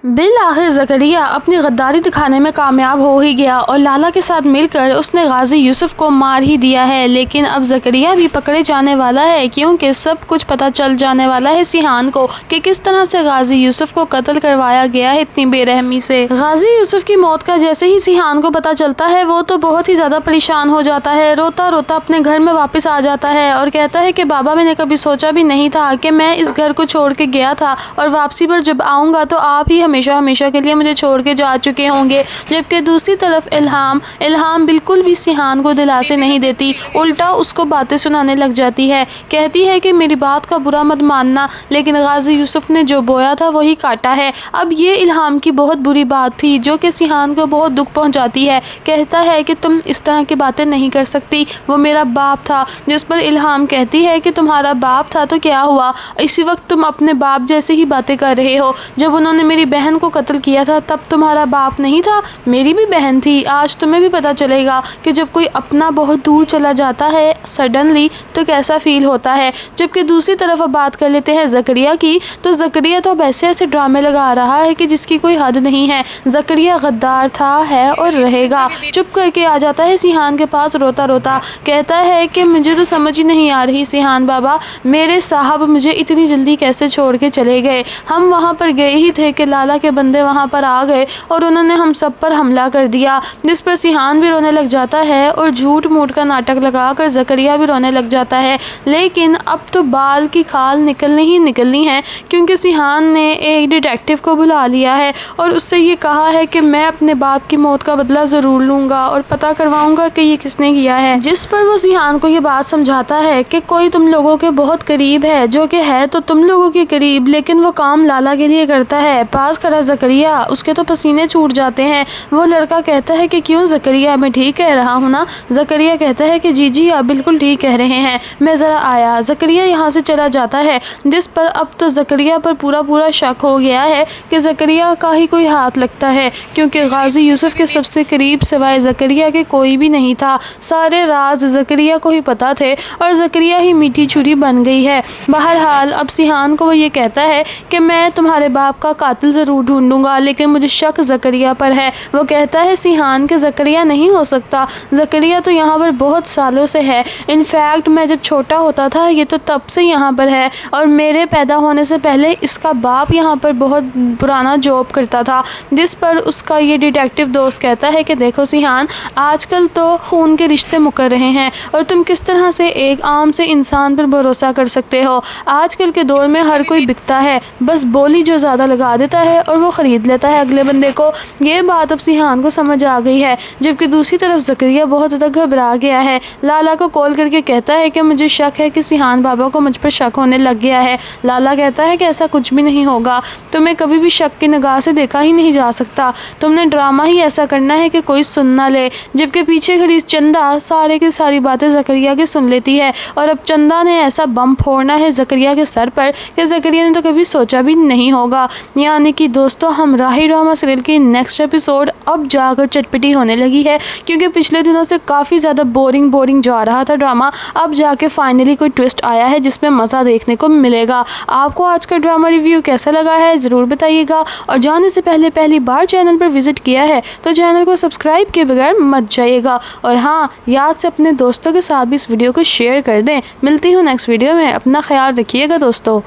بالآخر زکریا اپنی غداری دکھانے میں کامیاب ہو ہی گیا اور لالا کے ساتھ مل کر اس نے غازی یوسف کو مار ہی دیا ہے، لیکن اب زکریا بھی پکڑے جانے والا ہے کیونکہ سب کچھ پتہ چل جانے والا ہے سیحان کو کہ کس طرح سے غازی یوسف کو قتل کروایا گیا ہے اتنی بے رحمی سے۔ غازی یوسف کی موت کا جیسے ہی سیحان کو پتہ چلتا ہے وہ تو بہت ہی زیادہ پریشان ہو جاتا ہے، روتا روتا اپنے گھر میں واپس آ جاتا ہے اور کہتا ہے کہ بابا میں نے کبھی سوچا بھی نہیں تھا کہ میں اس گھر کو چھوڑ کے گیا تھا اور واپسی پر جب آؤں گا تو آپ ہی ہمیشہ کے لیے مجھے چھوڑ کے جا چکے ہوں گے۔ جبکہ دوسری طرف الہام بالکل بھی سیحان کو دلاسے نہیں دیتی، الٹا اس کو باتیں سنانے لگ جاتی ہے، کہتی ہے کہ میری بات کا برا مت ماننا، لیکن غازی یوسف نے جو بویا تھا وہی کاٹا ہے۔ اب یہ الہام کی بہت بری بات تھی جو کہ سیحان کو بہت دکھ پہنچاتی ہے، کہتا ہے کہ تم اس طرح کی باتیں نہیں کر سکتی، وہ میرا باپ تھا۔ جس پر الہام کہتی ہے کہ تمہارا باپ تھا تو کیا ہوا، اسی وقت تم اپنے باپ جیسے ہی باتیں کر رہے ہو، جب انہوں نے میری بہن کو قتل کیا تھا تب تمہارا باپ نہیں تھا، میری بھی بہن تھی۔ آج تمہیں بھی پتا چلے گا کہ جب کوئی اپنا بہت دور چلا جاتا ہے سڈنلی تو کیسا فیل ہوتا ہے۔ جبکہ دوسری طرف اب بات کر لیتے ہیں زکریا کی، تو زکریا تو اب ایسے ڈرامے لگا رہا ہے کہ جس کی کوئی حد نہیں ہے۔ زکریا غدار تھا، ہے اور رہے گا۔ چپ کر کے آ جاتا ہے سیحان کے پاس روتا روتا، کہتا ہے کہ مجھے تو سمجھ ہی نہیں آ رہی سیحان بابا، میرے صاحب مجھے اتنی جلدی کیسے چھوڑ کے چلے گئے۔ ہم وہاں پر گئے ہی تھے کہ لالا کے بندے وہاں پر آ گئے اور انہوں نے ہم سب پر حملہ کر دیا۔ جس پر سیحان بھی رونے لگ جاتا ہے اور جھوٹ موٹ کا ناٹک لگا کر زکریا بھی رونے لگ جاتا ہے، لیکن اب تو بال کی کھال نکلنی ہے کیونکہ سیحان نے ایک ڈیٹیکٹیو کو بلا لیا ہے اور اس سے یہ کہا ہے کہ میں اپنے باپ کی موت کا بدلہ ضرور لوں گا اور پتہ کرواؤں گا کہ یہ کس نے کیا ہے۔ جس پر وہ سیحان کو یہ بات سمجھاتا ہے کہ کوئی تم لوگوں کے بہت قریب ہے، جو کہ ہے تو تم لوگوں کے قریب لیکن وہ کام لالا کے لیے کرتا ہے۔ پاس کھڑا زکریا، اس کے تو پسینے چھوٹ جاتے ہیں۔ وہ لڑکا کہتا ہے کہ کیوں زکریا، میں ٹھیک کہہ رہا ہوں نا؟ زکریا کہتا ہے کہ جی آپ بالکل ٹھیک کہہ رہے ہیں، میں ذرا آیا۔ زکریا یہاں سے چلا جاتا ہے، جس پر اب تو زکریا پر پورا شک ہو گیا ہے کہ زکریا کا ہی کوئی ہاتھ لگتا ہے، کیونکہ غازی یوسف کے سب سے قریب سوائے زکریا کے کوئی بھی نہیں تھا۔ سارے راز زکریا کو ہی پتا تھے اور زکریا ہی میٹھی چھری بن گئی ہے۔ بہرحال اب سیحان کو وہ یہ کہتا ہے کہ میں تمہارے باپ کا قاتل ضرور ڈھونڈوں گا، لیکن مجھے شک زکریا پر ہے۔ وہ کہتا ہے سیحان کہ زکریا نہیں ہو سکتا، زکریا تو یہاں پر بہت سالوں سے ہے، انفیکٹ میں جب چھوٹا ہوتا تھا یہ تو تب سے یہاں پر ہے اور میرے پیدا ہونے سے پہلے اس کا باپ یہاں پر بہت پرانا جاب کرتا تھا۔ جس پر اس کا یہ ڈیٹیکٹیو دوست کہتا ہے کہ دیکھو سیحان، آج کل تو خون کے رشتے مکر رہے ہیں اور تم کس طرح سے ایک عام سے انسان پر بھروسہ کر سکتے ہو؟ آج کل کے دور میں ہر کوئی بکتا ہے، بس بولی جو زیادہ لگا دیتا ہے اور وہ خرید لیتا ہے اگلے بندے کو۔ یہ بات اب سیحان کو سمجھ آ گئی ہے، جبکہ دوسری طرف زکریا بہت زیادہ گھبرا گیا ہے، لالا کو کال کر کے کہتا ہے کہ مجھے شک ہے کہ سیحان بابا کو مجھ پر شک ہونے لگ گیا ہے۔ لالا کہتا ہے کہ ایسا کچھ بھی نہیں ہوگا، تمہیں کبھی بھی شک کی نگاہ سے دیکھا ہی نہیں جا سکتا، تم نے ڈرامہ ہی ایسا کرنا ہے کہ کوئی سن نہ لے۔ جبکہ پیچھے کھڑی چندا سارے کی ساری باتیں زکریا کی سن لیتی ہے اور اب چندا نے ایسا بم پھوڑنا ہے زکریا کے سر پر کہ زکریا نے تو کبھی سوچا بھی نہیں ہوگا۔ یعنی کہ دوستو، ہمراہی ڈرامہ سیریل کی نیکسٹ ایپیسوڈ اب جا کر چٹپٹی ہونے لگی ہے، کیونکہ پچھلے دنوں سے کافی زیادہ بورنگ جا رہا تھا ڈرامہ، اب جا کے فائنلی کوئی ٹویسٹ آیا ہے جس میں مزہ دیکھنے کو ملے گا۔ آپ کو آج کا ڈرامہ ریویو کیسا لگا ہے ضرور بتائیے گا، اور جانے سے پہلی بار چینل پر وزٹ کیا ہے تو چینل کو سبسکرائب کیے بغیر مت جائیے گا، اور ہاں، یاد سے اپنے دوستوں کے ساتھ بھی اس ویڈیو کو شیئر کر دیں۔ ملتی ہوں نیکسٹ ویڈیو میں، اپنا خیال رکھیے گا دوستو۔